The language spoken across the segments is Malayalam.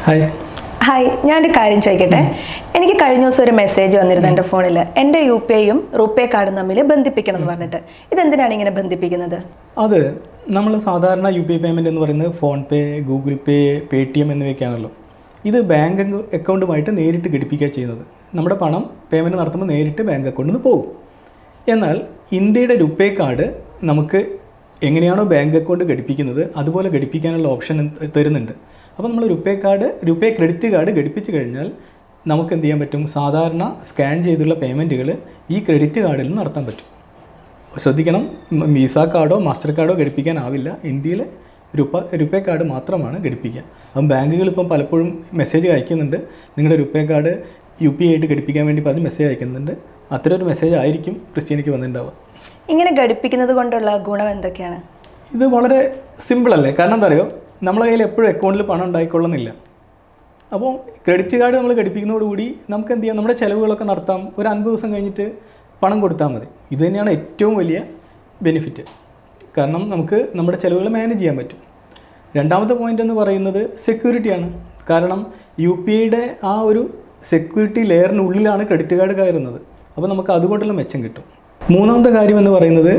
ഹായ്. ഹായ്, ഞാനൊരു കാര്യം ചോദിക്കട്ടെ. എനിക്ക് കഴിഞ്ഞ ദിവസം ഒരു മെസ്സേജ് വന്നിരുന്നു എൻ്റെ ഫോണിൽ. എൻ്റെ UPIയും റുപേ കാർഡും തമ്മിൽ ബന്ധിപ്പിക്കണം എന്ന് പറഞ്ഞിട്ട്. ഇതെന്തിനാണ് ഇങ്ങനെ ബന്ധിപ്പിക്കുന്നത്? അത് നമ്മൾ സാധാരണ UPI പേയ്മെൻറ്റ് എന്ന് പറയുന്നത് ഫോൺ പേ, ഗൂഗിൾ പേ, പേടിഎം എന്നിവയൊക്കെയാണല്ലോ. ഇത് ബാങ്ക് അക്കൗണ്ടുമായിട്ട് നേരിട്ട് ഘടിപ്പിക്കുക ചെയ്യുന്നത്. നമ്മുടെ പണം പേയ്മെൻറ്റ് നടത്തുമ്പോൾ നേരിട്ട് ബാങ്ക് അക്കൗണ്ടിൽ നിന്ന് പോകും. എന്നാൽ ഇന്ത്യയുടെ റുപേ കാർഡ് നമുക്ക് എങ്ങനെയാണോ ബാങ്ക് അക്കൗണ്ട് ഘടിപ്പിക്കുന്നത് അതുപോലെ ഘടിപ്പിക്കാനുള്ള ഓപ്ഷൻ തരുന്നുണ്ട്. അപ്പോൾ നമ്മൾ റുപേ ക്രെഡിറ്റ് കാർഡ് ഘടിപ്പിച്ച് കഴിഞ്ഞാൽ നമുക്ക് എന്ത് ചെയ്യാൻ പറ്റും? സാധാരണ സ്കാൻ ചെയ്തുള്ള പേയ്മെൻറ്റുകൾ ഈ ക്രെഡിറ്റ് കാർഡിൽ നിന്ന് നടത്താൻ പറ്റും. ശ്രദ്ധിക്കണം, വിസ കാർഡോ മാസ്റ്റർ കാർഡോ ഘടിപ്പിക്കാനാവില്ല. ഇന്ത്യയിൽ റുപേ കാർഡ് മാത്രമാണ് ഘടിപ്പിക്കുക. അപ്പം ബാങ്കുകൾ ഇപ്പം പലപ്പോഴും മെസ്സേജ് അയക്കുന്നുണ്ട്, നിങ്ങളുടെ റുപേ കാർഡ് UPI ആയിട്ട് ഘടിപ്പിക്കാൻ വേണ്ടി പറഞ്ഞ് മെസ്സേജ് അയക്കുന്നുണ്ട്. അത്തരം ഒരു മെസ്സേജ് ആയിരിക്കും ക്രിസ്റ്റീനയ്ക്ക് വന്നിട്ടുണ്ടാവുക. ഇങ്ങനെ ഘടിപ്പിക്കുന്നത് കൊണ്ടുള്ള ഗുണം എന്തൊക്കെയാണ്? ഇത് വളരെ സിമ്പിളല്ലേ? കാരണം എന്താ അറിയോ, നമ്മളെ കയ്യിൽ എപ്പോഴും അക്കൗണ്ടിൽ പണം ഉണ്ടായിക്കൊള്ളുന്നില്ല. അപ്പോൾ ക്രെഡിറ്റ് കാർഡ് നമ്മൾ ഘടിപ്പിക്കുന്നതോടുകൂടി നമുക്ക് എന്ത് ചെയ്യാം? നമ്മുടെ ചിലവുകളൊക്കെ നടത്താം. ഒരു 50 ദിവസം കഴിഞ്ഞിട്ട് പണം കൊടുത്താൽ മതി. ഇത് തന്നെയാണ് ഏറ്റവും വലിയ ബെനിഫിറ്റ്. കാരണം നമുക്ക് നമ്മുടെ ചിലവുകൾ മാനേജ് ചെയ്യാൻ പറ്റും. രണ്ടാമത്തെ പോയിൻ്റ് എന്ന് പറയുന്നത് സെക്യൂരിറ്റിയാണ്. കാരണം UPIയുടെ ആ ഒരു സെക്യൂരിറ്റി ലെയറിനുള്ളിലാണ് ക്രെഡിറ്റ് കാർഡ് കയറുന്നത്. അപ്പോൾ നമുക്ക് അതുകൊണ്ടുള്ള മെച്ചം കിട്ടും. മൂന്നാമത്തെ കാര്യം എന്ന് പറയുന്നത്,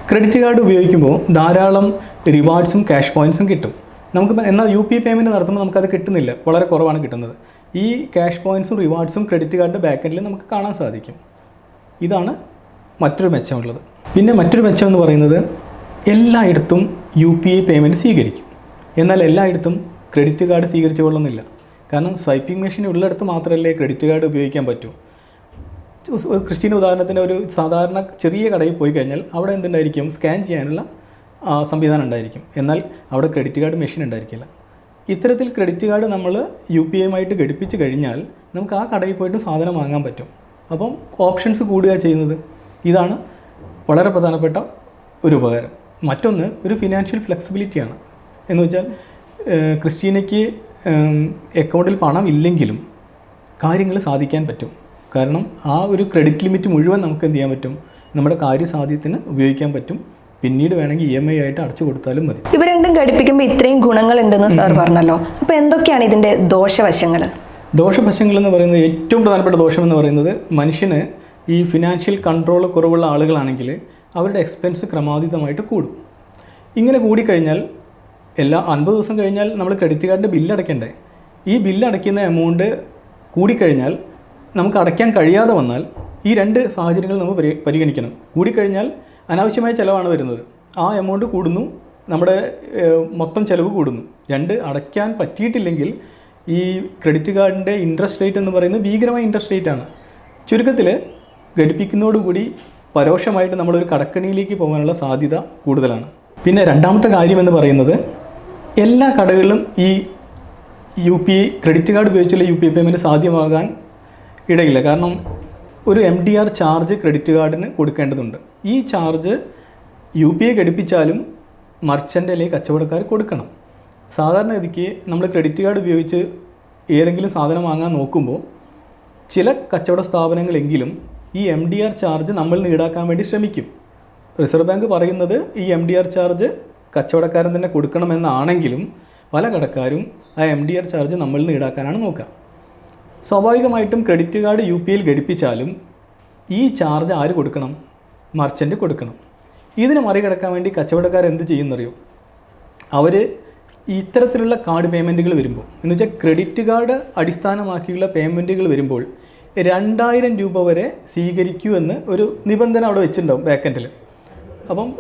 ക്രെഡിറ്റ് കാർഡ് ഉപയോഗിക്കുമ്പോൾ ധാരാളം റിവാർഡ്സും ക്യാഷ് പോയിൻറ്റ്സും കിട്ടും നമുക്ക്. എന്നാൽ UPI പേയ്മെൻറ്റ് നടത്തുമ്പോൾ നമുക്കത് കിട്ടുന്നില്ല, വളരെ കുറവാണ് കിട്ടുന്നത്. ഈ ക്യാഷ് പോയിൻറ്റ്സും റിവാർഡ്സും ക്രെഡിറ്റ് കാർഡിൻ്റെ ബാക്കെൻഡിൽ നമുക്ക് കാണാൻ സാധിക്കും. ഇതാണ് മറ്റൊരു മെച്ചമുള്ളത്. പിന്നെ മറ്റൊരു മെച്ചം എന്ന് പറയുന്നത്, എല്ലായിടത്തും UPI പേയ്മെൻറ്റ് സ്വീകരിക്കും. എന്നാൽ എല്ലായിടത്തും ക്രെഡിറ്റ് കാർഡ് സ്വീകരിച്ചു കൊള്ളുന്നില്ല. കാരണം സ്വൈപ്പിംഗ് മെഷീൻ ഉള്ളിടത്ത് മാത്രമല്ലേ ക്രെഡിറ്റ് കാർഡ് ഉപയോഗിക്കാൻ പറ്റൂ. ക്രിസ്റ്റീന ഉദാഹരണത്തിന് ഒരു സാധാരണ ചെറിയ കടയിൽ പോയി കഴിഞ്ഞാൽ അവിടെ എന്തുണ്ടായിരിക്കും? സ്കാൻ ചെയ്യാനുള്ള സംവിധാനം ഉണ്ടായിരിക്കും. എന്നാൽ അവിടെ ക്രെഡിറ്റ് കാർഡ് മെഷീൻ ഉണ്ടായിരിക്കില്ല. ഇത്തരത്തിൽ ക്രെഡിറ്റ് കാർഡ് നമ്മൾ UPIയുമായിട്ട് ഘടിപ്പിച്ച് കഴിഞ്ഞാൽ നമുക്ക് ആ കടയിൽ പോയിട്ട് സാധനം വാങ്ങാൻ പറ്റും. അപ്പം ഓപ്ഷൻസ് കൂടുക ചെയ്യുന്നത്. ഇതാണ് വളരെ പ്രധാനപ്പെട്ട ഒരു ഉപകാരം. മറ്റൊന്ന് ഒരു ഫിനാൻഷ്യൽ ഫ്ലെക്സിബിലിറ്റിയാണ്. എന്ന് വെച്ചാൽ ക്രിസ്റ്റീനയ്ക്ക് അക്കൗണ്ടിൽ പണം ഇല്ലെങ്കിലും കാര്യങ്ങൾ സാധിക്കാൻ പറ്റും. കാരണം ആ ഒരു ക്രെഡിറ്റ് ലിമിറ്റ് മുഴുവൻ നമുക്ക് എന്ത് ചെയ്യാൻ പറ്റും? നമ്മുടെ കാര്യസാധ്യത്തിന് ഉപയോഗിക്കാൻ പറ്റും. പിന്നീട് വേണമെങ്കിൽ EMI ആയിട്ട് അടച്ചു കൊടുത്താലും മതി. ഇവ രണ്ടും ഘടിപ്പിക്കുമ്പോൾ ഇത്രയും ഗുണങ്ങളുണ്ടെന്ന് സാർ പറഞ്ഞല്ലോ. അപ്പോൾ എന്തൊക്കെയാണ് ഇതിൻ്റെ ദോഷവശങ്ങൾ? ദോഷവശങ്ങൾ എന്ന് പറയുന്നത്, ഏറ്റവും പ്രധാനപ്പെട്ട ദോഷം എന്ന് പറയുന്നത്, മനുഷ്യന് ഈ ഫിനാൻഷ്യൽ കൺട്രോൾ കുറവുള്ള ആളുകളാണെങ്കിൽ അവരുടെ എക്സ്പെൻസ് ക്രമാതീതമായിട്ട് കൂടും. ഇങ്ങനെ കൂടിക്കഴിഞ്ഞാൽ 50 ദിവസം കഴിഞ്ഞാൽ നമ്മൾ ക്രെഡിറ്റ് കാർഡിൻ്റെ ബില്ല് അടയ്ക്കണ്ടേ? ഈ ബില്ല് അടയ്ക്കുന്ന എമൗണ്ട് കൂടിക്കഴിഞ്ഞാൽ നമുക്ക് അടയ്ക്കാൻ കഴിയാതെ വന്നാൽ ഈ രണ്ട് സാഹചര്യങ്ങൾ നമ്മൾ പരിഗണിക്കണം. കൂടിക്കഴിഞ്ഞാൽ അനാവശ്യമായ ചിലവാണ് വരുന്നത്. ആ എമൗണ്ട് കൂടുന്നു, നമ്മുടെ മൊത്തം ചിലവ് കൂടുന്നു. അടയ്ക്കാൻ പറ്റിയിട്ടില്ലെങ്കിൽ ഈ ക്രെഡിറ്റ് കാർഡിൻ്റെ ഇൻട്രസ്റ്റ് റേറ്റ് എന്ന് പറയുന്നത് ഭീകരമായ ഇൻട്രസ്റ്റ് റേറ്റാണ്. ചുരുക്കത്തിൽ ഘടിപ്പിക്കുന്നതോടുകൂടി പരോക്ഷമായിട്ട് നമ്മളൊരു കടക്കണിയിലേക്ക് പോകാനുള്ള സാധ്യത കൂടുതലാണ്. പിന്നെ രണ്ടാമത്തെ കാര്യമെന്ന് പറയുന്നത്, എല്ലാ കടകളിലും ഈ UPI ക്രെഡിറ്റ് കാർഡ് ഉപയോഗിച്ചുള്ള UPI പേയ്മെൻറ്റ് സാധ്യമാകാൻ ഇടയില്ല. കാരണം ഒരു MDR ചാർജ് ക്രെഡിറ്റ് കാർഡിന് കൊടുക്കേണ്ടതുണ്ട്. ഈ ചാർജ് UPI ഘടിപ്പിച്ചാലും മർച്ചൻ്റ് അല്ലെങ്കിൽ കച്ചവടക്കാർ കൊടുക്കണം. സാധാരണഗതിക്ക് നമ്മൾ ക്രെഡിറ്റ് കാർഡ് ഉപയോഗിച്ച് ഏതെങ്കിലും സാധനം വാങ്ങാൻ നോക്കുമ്പോൾ ചില കച്ചവട സ്ഥാപനങ്ങളെങ്കിലും ഈ MDR ചാർജ് നമ്മളിൽ നിന്ന് ഈടാക്കാൻ വേണ്ടി ശ്രമിക്കും. റിസർവ് ബാങ്ക് പറയുന്നത് ഈ MDR ചാർജ് കച്ചവടക്കാരൻ തന്നെ കൊടുക്കണമെന്നാണെങ്കിലും പല കടക്കാരും ആ MDR ചാർജ് നമ്മളിൽ നിന്ന് ഈടാക്കാനാണ് നോക്കുക. സ്വാഭാവികമായിട്ടും ക്രെഡിറ്റ് കാർഡ് UPIയിൽ ഘടിപ്പിച്ചാലും ഈ ചാർജ് ആര് കൊടുക്കണം? മർച്ചൻ്റ് കൊടുക്കണം. ഇതിനെ മറികടക്കാൻ വേണ്ടി കച്ചവടക്കാർ എന്ത് ചെയ്യുന്നറിയോ? അവർ ഇത്തരത്തിലുള്ള കാർഡ് പേയ്മെൻറ്റുകൾ വരുമ്പോൾ, എന്ന് വെച്ചാൽ ക്രെഡിറ്റ് കാർഡ് അടിസ്ഥാനമാക്കിയുള്ള പേയ്മെൻറ്റുകൾ വരുമ്പോൾ 2000 രൂപ വരെ സ്വീകരിക്കൂ എന്ന് ഒരു നിബന്ധന അവിടെ വെച്ചിട്ടുണ്ടാവും ബാക്കെൻഡിൽ. അപ്പം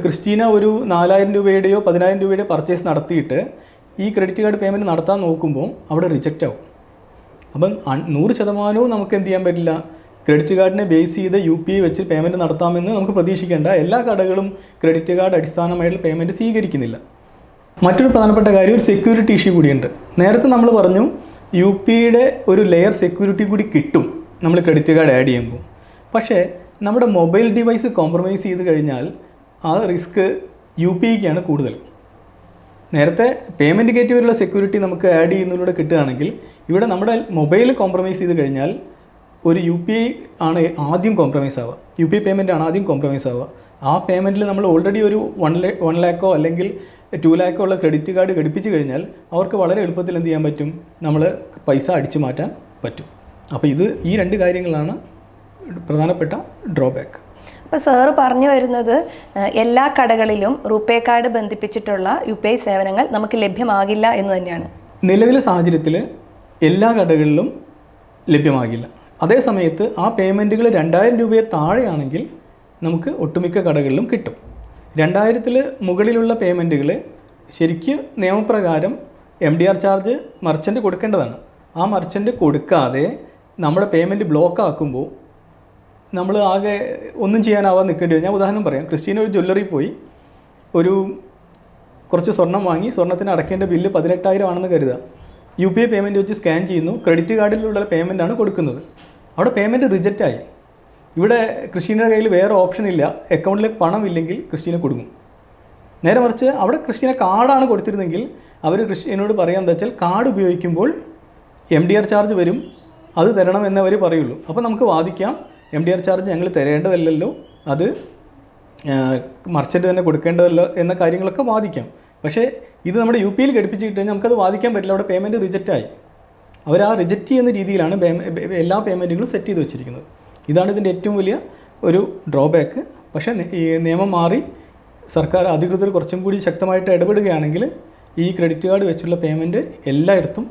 ക്രിസ്റ്റീന ഒരു 4000 രൂപയുടെയോ 10000 രൂപയുടെയോ പർച്ചേസ് നടത്തിയിട്ട് ഈ ക്രെഡിറ്റ് കാർഡ് പേയ്മെൻറ്റ് നടത്താൻ നോക്കുമ്പോൾ അവിടെ റിജക്റ്റ് ആവും. അപ്പം 100% നമുക്ക് എന്ത് ചെയ്യാൻ പറ്റില്ല? ക്രെഡിറ്റ് കാർഡിനെ ബേസ് ചെയ്ത് UPI വെച്ച് പേയ്മെൻറ്റ് നടത്താമെന്ന് നമുക്ക് പ്രതീക്ഷിക്കേണ്ട. എല്ലാ കടകളും ക്രെഡിറ്റ് കാർഡ് അടിസ്ഥാനമായിട്ടുള്ള പേയ്മെൻറ്റ് സ്വീകരിക്കുന്നില്ല. മറ്റൊരു പ്രധാനപ്പെട്ട കാര്യം, ഒരു സെക്യൂരിറ്റി ഇഷ്യൂ കൂടിയുണ്ട്. നേരത്തെ നമ്മൾ പറഞ്ഞു UPIയുടെ ഒരു ലെയർ സെക്യൂരിറ്റി കൂടി കിട്ടും നമ്മൾ ക്രെഡിറ്റ് കാർഡ് ആഡ് ചെയ്യുമ്പോൾ. പക്ഷേ നമ്മുടെ മൊബൈൽ ഡിവൈസ് കോംപ്രമൈസ് ചെയ്ത് കഴിഞ്ഞാൽ ആ റിസ്ക് UPIക്കാണ് കൂടുതൽ. നേരത്തെ പേയ്മെൻറ്റ് ഗേറ്റ്വേയിലുള്ള സെക്യൂരിറ്റി നമുക്ക് ആഡ് ചെയ്യുന്നതിലൂടെ കിട്ടുകയാണെങ്കിൽ ഇവിടെ നമ്മുടെ മൊബൈൽ കോംപ്രമൈസ് ചെയ്ത് കഴിഞ്ഞാൽ ഒരു UPI ആണ് ആദ്യം കോംപ്രമൈസ് ആവുക. UPI പേയ്മെൻ്റ് ആണ് ആദ്യം കോംപ്രമൈസ് ആവുക. ആ പേയ്മെൻറ്റിൽ നമ്മൾ ഓൾറെഡി ഒരു 1 ലാക്കോ അല്ലെങ്കിൽ 2 lakh ഉള്ള ക്രെഡിറ്റ് കാർഡ് ഘടിപ്പിച്ച് കഴിഞ്ഞാൽ അവർക്ക് വളരെ എളുപ്പത്തിൽ എന്ത് ചെയ്യാൻ പറ്റും, നമ്മൾ പൈസ അടിച്ചു മാറ്റാൻ പറ്റും. അപ്പോൾ ഈ 2 കാര്യങ്ങളാണ് പ്രധാനപ്പെട്ട ഡ്രോബാക്ക്. അപ്പോൾ സാറ് പറഞ്ഞു വരുന്നത് എല്ലാ കടകളിലും റൂപേ കാർഡ് ബന്ധിപ്പിച്ചിട്ടുള്ള UPI സേവനങ്ങൾ നമുക്ക് ലഭ്യമാകില്ല എന്ന് തന്നെയാണ്. നിലവിലെ സാഹചര്യത്തിൽ എല്ലാ കടകളിലും ലഭ്യമാകില്ല. അതേ സമയത്ത് ആ പേയ്മെൻറ്റുകൾ 2000 രൂപയെ താഴെയാണെങ്കിൽ നമുക്ക് ഒട്ടുമിക്ക കടകളിലും കിട്ടും. 2000-ൽ മുകളിലുള്ള പേയ്മെൻറ്റുകൾ ശരിക്കും നിയമപ്രകാരം MDR ചാർജ് മർച്ചൻ്റ് കൊടുക്കേണ്ടതാണ്. ആ മർച്ചൻ്റ് കൊടുക്കാതെ നമ്മുടെ പേയ്മെൻറ്റ് ബ്ലോക്ക് ആക്കുമ്പോൾ നമ്മൾ ആകെ ഒന്നും ചെയ്യാനാവാൻ നിൽക്കേണ്ടി വരും. ഞാൻ ഉദാഹരണം പറയാം. ക്രിസ്റ്റീന ഒരു ജ്വല്ലറി പോയി കുറച്ച് സ്വർണം വാങ്ങി, സ്വർണ്ണത്തിന് അടയ്ക്കേണ്ട ബില്ല് 18,000 ആണെന്ന് കരുതുക. UPI പേയ്മെൻറ്റ് വെച്ച് സ്കാൻ ചെയ്യുന്നു, ക്രെഡിറ്റ് കാർഡിലുള്ള പേയ്മെൻറ്റാണ് കൊടുക്കുന്നത്. അവിടെ പേയ്മെൻറ്റ് റിജക്റ്റായി. ഇവിടെ ക്രിസ്റ്റീനയുടെ കയ്യിൽ വേറെ ഓപ്ഷൻ ഇല്ല, അക്കൗണ്ടിലേക്ക് പണം ഇല്ലെങ്കിൽ ക്രിസ്റ്റീന കൊടുക്കും. നേരെ മറിച്ച് അവിടെ ക്രിസ്റ്റീന കാർഡാണ് കൊടുത്തിരുന്നെങ്കിൽ അവർ ക്രിസ്റ്റീനോട് പറയാമെന്ന് വെച്ചാൽ കാർഡ് ഉപയോഗിക്കുമ്പോൾ MDR ചാർജ് വരും, അത് തരണം എന്നവർ പറയുള്ളൂ. അപ്പോൾ നമുക്ക് വാദിക്കാം MDR ചാർജ് ഞങ്ങൾ തരേണ്ടതല്ലല്ലോ, അത് മർച്ചൻ്റ് തന്നെ കൊടുക്കേണ്ടതല്ലോ എന്ന കാര്യങ്ങളൊക്കെ വാദിക്കാം. പക്ഷേ ഇത് നമ്മുടെ UPIയിൽ ഘടിപ്പിച്ച് കിട്ടുകഴിഞ്ഞാൽ നമുക്കത് വാദിക്കാൻ പറ്റില്ല. അവിടെ പേയ്മെൻറ്റ് റിജക്റ്റായി. അവർ ആ റിജക്റ്റ് ചെയ്യുന്ന രീതിയിലാണ് എല്ലാ പേയ്മെൻറ്റുകളും സെറ്റ് ചെയ്ത് വെച്ചിരിക്കുന്നത്. ഇതാണ് ഇതിൻ്റെ ഏറ്റവും വലിയ ഒരു ഡ്രോബാക്ക്. പക്ഷേ ഈ നിയമം മാറി സർക്കാർ അധികൃതർ കുറച്ചും കൂടി ശക്തമായിട്ട് ഇടപെടുകയാണെങ്കിൽ ഈ ക്രെഡിറ്റ് കാർഡ് വെച്ചുള്ള പേയ്മെൻറ്റ് എല്ലായിടത്തും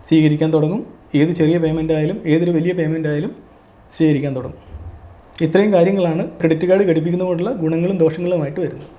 സ്വീകരിക്കാൻ തുടങ്ങും. ഏത് ചെറിയ പേയ്മെൻ്റ് ആയാലും ഏതൊരു വലിയ പേയ്മെൻ്റ് ആയാലും സ്വീകരിക്കാൻ തുടങ്ങും. ഇത്രയും കാര്യങ്ങളാണ് ക്രെഡിറ്റ് കാർഡ് ഘടിപ്പിക്കുന്നതുകൊണ്ടുള്ള ഗുണങ്ങളും ദോഷങ്ങളുമായിട്ട് വരുന്നത്.